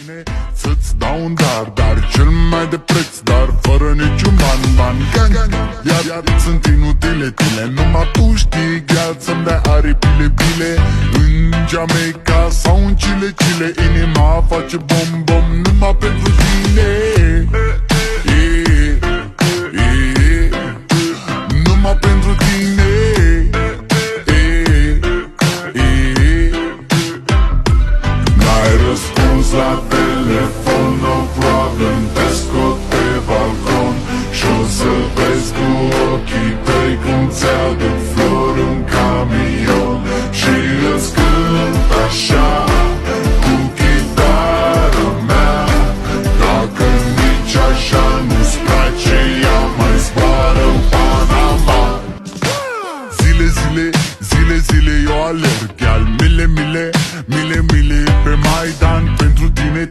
tine să-ți dau un dar cel mai de preț, dar fără niciun ban gang. Iar sunt inutile tine, numai tu știi gheal să-mi dai aripile bile. În Jamaica sau în Chile, inima face bom numai pentru tine. Numai pentru tine. N-ai răspuns la telefon, no problem, te scot pe balcon și-o să vezi cu ochii tăi cum ți-aduc flori în camion și îți cânt așa cu chitară mea. Dacă nici așa nu-ți place, ea mai zboară în Panama. Zile eu alerg, al mile pe Maidan pentru tine